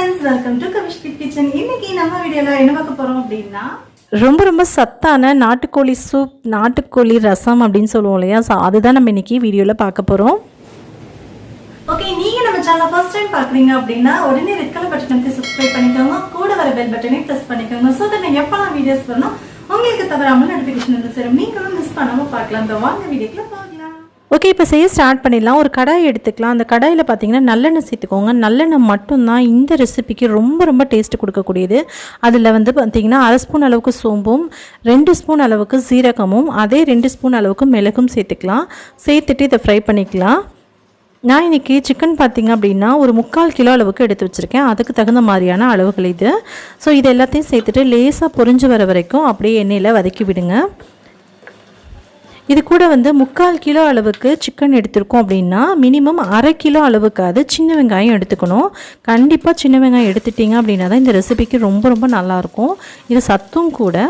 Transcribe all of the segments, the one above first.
friends, welcome to Kavish's Kitchen. இன்னைக்கு நம்ம வீடியோல என்ன பார்க்க போறோம் அப்படினா ரொம்ப சத்தான நாட்டுக்கோழி சூப், நாட்டுக்கோழி ரசம் அப்படினு சொல்லுவோம் இல்லையா. சோ அதுதான் நம்ம இன்னைக்கு வீடியோல பார்க்க போறோம். ஓகே, நீங்க நம்ம சேனலை ஃபர்ஸ்ட் டைம் பார்க்கறீங்க அப்படினா உடனே ரெட் கலர் பட்டனை subscribe பண்ணிக்கோங்க. கூட வர பெல் பட்டனை பிரஸ் பண்ணிக்கோங்க. சோ that நான் எப்பலாம் வீடியோஸ் பண்ணனும் உங்களுக்கு தவறாம நோட்டிஃபிகேஷன் வந்து சேரும். நீங்களும் மிஸ் பண்ணாம பார்க்கலாம். வாங்க வீடியோக்குள்ள போகலாம். ஓகே, இப்போ செய்ய ஸ்டார்ட் பண்ணிடலாம். ஒரு கடாய் எடுத்துக்கலாம். அந்த கடாயில் பார்த்தீங்கன்னா நல்லெண்ணெய் சேர்த்துக்கோங்க. நல்லெண்ணெய் மட்டும்தான் இந்த ரெசிபிக்கு ரொம்ப டேஸ்ட் கொடுக்கக்கூடியது. அதில் வந்து பார்த்தீங்கன்னா 1/2 ஸ்பூன் அளவுக்கு சோம்பும் 2 ஸ்பூன் அளவுக்கு சீரகமும் அதே 2 ஸ்பூன் அளவுக்கு மிளகும் சேர்த்துக்கலாம். சேர்த்துட்டு இதை ஃப்ரை பண்ணிக்கலாம். நான் இன்றைக்கி சிக்கன் பார்த்திங்க அப்படின்னா ஒரு 3/4 கிலோ அளவுக்கு எடுத்து வச்சுருக்கேன். அதுக்கு தகுந்த மாதிரியான அளவுகள் இது. ஸோ இது எல்லாத்தையும் சேர்த்துட்டு லேசாக பொரிஞ்சு வர வரைக்கும் அப்படியே எண்ணெயில் வதக்கி விடுங்க. இது கூட வந்து 3/4 கிலோ அளவுக்கு சிக்கன் எடுத்திருக்கோம் அப்படின்னா மினிமம் 1/2 கிலோ அளவுக்காவது சின்ன வெங்காயம் எடுத்துக்கணும். கண்டிப்பாக சின்ன வெங்காயம் எடுத்துட்டிங்க அப்படின்னா தான் இந்த ரெசிபிக்கு ரொம்ப நல்லாயிருக்கும். இது சத்தும் கூட.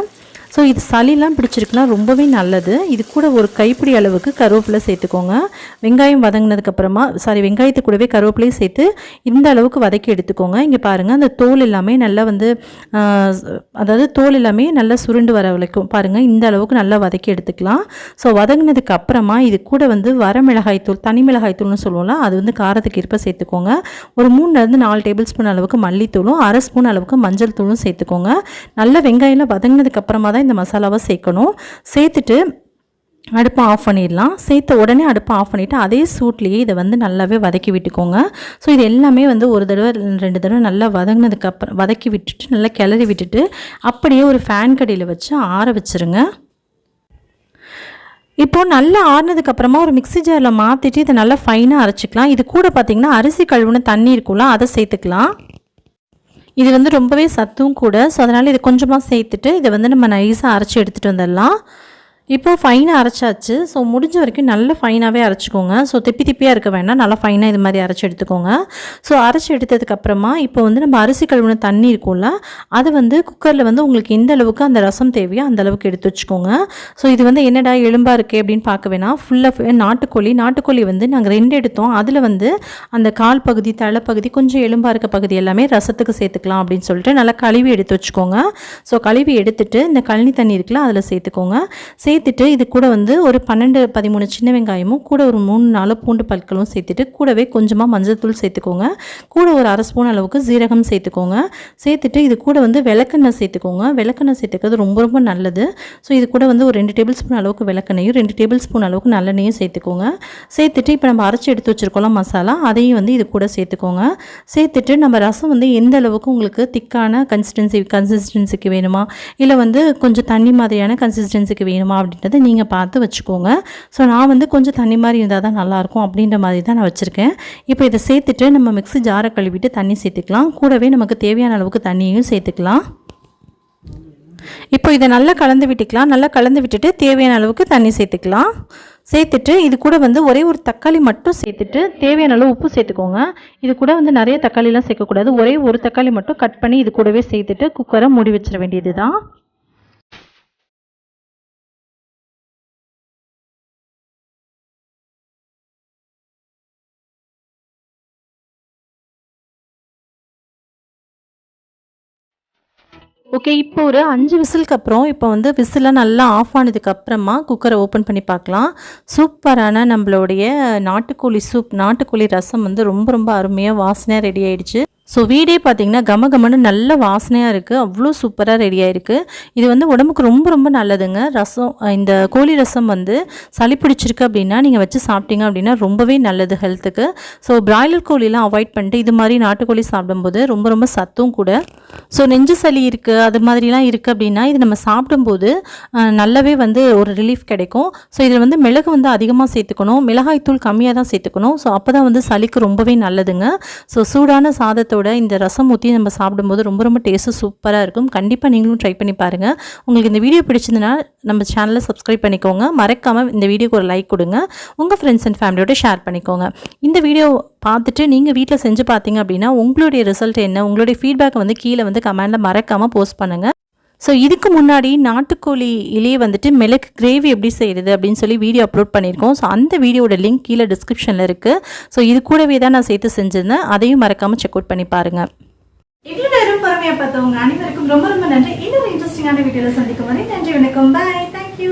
ஸோ இது சளிலாம் பிடிச்சிருக்குன்னா ரொம்பவே நல்லது. இது கூட ஒரு கைப்பிடி அளவுக்கு கருவேப்பிலை சேர்த்துக்கோங்க. வெங்காயம் வதங்கினதுக்கப்புறமா வெங்காயத்தை கூடவே கருவேப்பிலையும் சேர்த்து இந்த அளவுக்கு வதக்கி எடுத்துக்கோங்க. இங்கே பாருங்கள், அந்த தோல் எல்லாமே நல்லா வந்து தோல் எல்லாமே நல்லா சுருண்டு வர வரைக்கும் பாருங்கள், இந்த அளவுக்கு நல்லா வதக்கி எடுத்துக்கலாம். ஸோ வதங்கினதுக்கு அப்புறமா இது கூட வந்து வரமிளகாய்த்தூள், தனி மிளகாய்த்தூள்னு சொல்லுவோம்ல, அது வந்து காரத்துக்கு இருப்ப சேர்த்துக்கோங்க. ஒரு 3 4 டேபிள் ஸ்பூன் அளவுக்கு மல்லித்தூளும் 1/2 ஸ்பூன் அளவுக்கு மஞ்சள் தூளும் சேர்த்துக்கோங்க. நல்லா வெங்காயம் வதங்கினதுக்கு அப்புறமா தான் இந்த மசாலாவை சேர்க்கணும். சேர்த்துட்டு அடுப்பை ஆஃப் பண்ணிடலாம். சேர்த்த உடனே அடுப்பை ஆஃப் பண்ணிவிட்டு அதே சூட்லேயே இதை வந்து நல்லாவே வதக்கி விட்டுக்கோங்க. ஸோ இது எல்லாமே வந்து ஒரு தடவை 2 தடவை நல்லா வதங்கினதுக்கப்புறம் வதக்கி விட்டுட்டு நல்லா கிளறி விட்டுட்டு அப்படியே ஒரு ஃபேன் கடியில் வச்சு ஆற வச்சுருங்க. இப்போது நல்லா ஆறினதுக்கப்புறமா ஒரு மிக்ஸி ஜாரில் மாற்றிட்டு இதை நல்லா ஃபைனாக அரைச்சிக்கலாம். இது கூட பார்த்திங்கன்னா அரிசி கழுவுன தண்ணி இருக்கும்ல, அதை சேர்த்துக்கலாம். இது வந்து ரொம்பவே சத்தும் கூட. ஸோ அதனால் இது கொஞ்சமாக சேர்த்துட்டு இதை வந்து நம்ம நைஸாக அரைச்சி எடுத்துகிட்டு வந்துடலாம். இப்போது ஃபைனாக அரைச்சாச்சு. ஸோ முடிஞ்ச வரைக்கும் நல்ல ஃபைனாகவே அரைச்சிக்கோங்க. ஸோ திப்பியாக இருக்க வேண்டாம், நல்லா ஃபைனாக இது மாதிரி அரைச்சி எடுத்துக்கோங்க. ஸோ அரைச்சி எடுத்ததுக்கப்புறமா இப்போ வந்து நம்ம அரிசி கழுவுன தண்ணி இருக்கும்ல, அதை வந்து குக்கரில் வந்து உங்களுக்கு எந்த அளவுக்கு அந்த ரசம் தேவையோ அந்த அளவுக்கு எடுத்து வச்சுக்கோங்க. ஸோ இது வந்து என்னடா எலும்பாக இருக்கே அப்படின்னு பார்க்க வேணாம். ஃபுல்லாக நாட்டுக்கோழி வந்து நாங்கள் 2 எடுத்தோம். அதில் வந்து அந்த கால் பகுதி, தலைப்பகுதி, கொஞ்சம் எலும்பாக இருக்க பகுதி எல்லாமே ரசத்துக்கு சேர்த்துக்கலாம் அப்படின்னு சொல்லிட்டு நல்லா கழுவி எடுத்து வச்சுக்கோங்க. ஸோ கழுவி எடுத்துட்டு இந்த கழனி தண்ணி இருக்குல்ல, அதில் சேர்த்துக்கோங்க. சேர்த்துட்டு இது கூட வந்து ஒரு 12-13 சின்ன வெங்காயமும் கூட ஒரு 3-4 பூண்டு பற்களும் சேர்த்துட்டு கூடவே கொஞ்சமாக மஞ்சள் தூள் சேர்த்துக்கோங்க. கூட ஒரு 1/2 ஸ்பூன் அளவுக்கு சீரகம் சேர்த்துக்கோங்க. சேர்த்துட்டு இது கூட வந்து விளக்கெண்ணெய் சேர்த்துக்கோங்க. விளக்கெண்ணெய் சேர்த்துக்கிறது ரொம்ப நல்லது. ஸோ இது கூட வந்து ஒரு 2 டேபிள் ஸ்பூன் அளவுக்கு விளக்கெண்ணையும் 2 டேபிள் ஸ்பூன் அளவுக்கு நல்லெண்ணையும் சேர்த்துக்கோங்க. சேர்த்துட்டு இப்போ நம்ம அரைச்சி எடுத்து வச்சுருக்கோம் மசாலா, அதையும் வந்து இது கூட சேர்த்துக்கோங்க. சேர்த்துட்டு நம்ம ரசம் வந்து எந்த அளவுக்கு உங்களுக்கு திக்கான கன்சிஸ்டன்சிக்கு வேணுமா, இல்லை வந்து கொஞ்சம் தண்ணி மாதிரியான கன்சிஸ்டன்சிக்கு வேணுமா அப்படின்றத நீங்கள் பார்த்து வச்சுக்கோங்க. ஸோ நான் வந்து கொஞ்சம் தண்ணி மாதிரி இருந்தால் தான் நல்லாயிருக்கும் அப்படின்ற மாதிரி தான் நான் வச்சுருக்கேன். இப்போ இதை சேர்த்துட்டு நம்ம மிக்ஸி ஜாரை கழுவிட்டு தண்ணி சேர்த்துக்கலாம். கூடவே நமக்கு தேவையான அளவுக்கு தண்ணியையும் சேர்த்துக்கலாம். இப்போ இதை நல்லா கலந்து விட்டுக்கலாம். நல்லா கலந்து விட்டுட்டு தேவையான அளவுக்கு தண்ணி சேர்த்துக்கலாம். சேர்த்துட்டு இது கூட வந்து ஒரே ஒரு தக்காளி மட்டும் சேர்த்துட்டு தேவையான அளவு உப்பு சேர்த்துக்கோங்க. இது கூட வந்து நிறைய தக்காளிலாம் சேர்க்கக்கூடாது. ஒரே ஒரு தக்காளி மட்டும் கட் பண்ணி இது கூடவே சேர்த்துட்டு குக்கரை மூடி வச்சிட வேண்டியது தான். ஓகே, இப்போ ஒரு 5 விசிலுக்கு அப்புறம் இப்போ வந்து விசிலாம் நல்லா ஆஃப் ஆனதுக்கப்புறமா குக்கரை ஓப்பன் பண்ணி பார்க்கலாம். சூப்பரான நம்மளுடைய நாட்டுக்கோழி சூப், நாட்டுக்கோழி ரசம் வந்து ரொம்ப அருமையாக வாசனையாக ரெடி ஆயிடுச்சு. ஸோ வீடே பார்த்திங்கன்னா கமகமன்னு நல்ல வாசனையாக இருக்குது. அவ்வளோ சூப்பராக ரெடி ஆகிருக்கு. இது வந்து உடம்புக்கு ரொம்ப நல்லதுங்க. ரசம், இந்த கோழி ரசம் வந்து சளி பிடிச்சிருக்கு அப்படின்னா நீங்கள் வச்சு சாப்பிட்டீங்க அப்படின்னா ரொம்பவே நல்லது ஹெல்த்துக்கு. ஸோ பிராய்லர் கோழிலாம் அவாய்ட் பண்ணிட்டு இது மாதிரி நாட்டுக்கோழி சாப்பிடும்போது ரொம்ப சத்தும் கூட. ஸோ நெஞ்சு சளி இருக்குது, அது மாதிரிலாம் இருக்குது அப்படின்னா இது நம்ம சாப்பிடும்போது நல்லாவே வந்து ஒரு ரிலீஃப் கிடைக்கும். ஸோ இதில் வந்து மிளகு வந்து அதிகமாக சேர்த்துக்கணும், மிளகாய்த்தூள் கம்மியாக தான் சேர்த்துக்கணும். ஸோ அப்போ தான் வந்து சளிக்கு ரொம்பவே நல்லதுங்க. ஸோ சூடான சாதத்தை இந்த ரசம் ஊற்றி நம்ம சாப்பிடும்போது ரொம்ப டேஸ்ட்டு சூப்பராக இருக்கும். கண்டிப்பாக நீங்களும் ட்ரை பண்ணி பாருங்கள். உங்களுக்கு இந்த வீடியோ பிடிச்சிருந்தனா நம்ம சேனலை சப்ஸ்கிரைப் பண்ணிக்கோங்க. மறக்காமல் இந்த வீடியோக்கு ஒரு லைக் கொடுங்க. உங்கள் ஃப்ரெண்ட்ஸ் அண்ட் ஃபேமிலியோட ஷேர் பண்ணிக்கோங்க. இந்த வீடியோ பார்த்துட்டு நீங்கள் வீட்டில் செஞ்சு பார்த்தீங்க அப்படின்னா உங்களுடைய ரிசல்ட் என்ன, உங்களுடைய ஃபீட்பேக்கை வந்து கீழே வந்து கமெண்டில் மறக்காமல் போஸ்ட் பண்ணுங்கள். ஸோ இதுக்கு முன்னாடி நாட்டுக்கோழியிலேயே வந்துட்டு மிளகு கிரேவி எப்படி செய்கிறது அப்படின்னு சொல்லி வீடியோ அப்லோட் பண்ணியிருக்கோம். ஸோ அந்த வீடியோட லிங்க் கீழே டிஸ்கிரிப்ஷனில் இருக்குது. ஸோ இது கூடவே தான் நான் சேர்த்து செஞ்சுருந்தேன். அதையும் மறக்காமல் செக் அவுட் பண்ணி பாருங்கள். இவ்வளவு நேரம் பொறுமையா பார்த்தவங்க அனைவருக்கும் ரொம்ப ரொம்ப நன்றி. இன்னொரு இன்ட்ரெஸ்டிங்கான வீடியோல சந்திக்கும் வரை நன்றி, வணக்கம், பாய், தேங்க்யூ.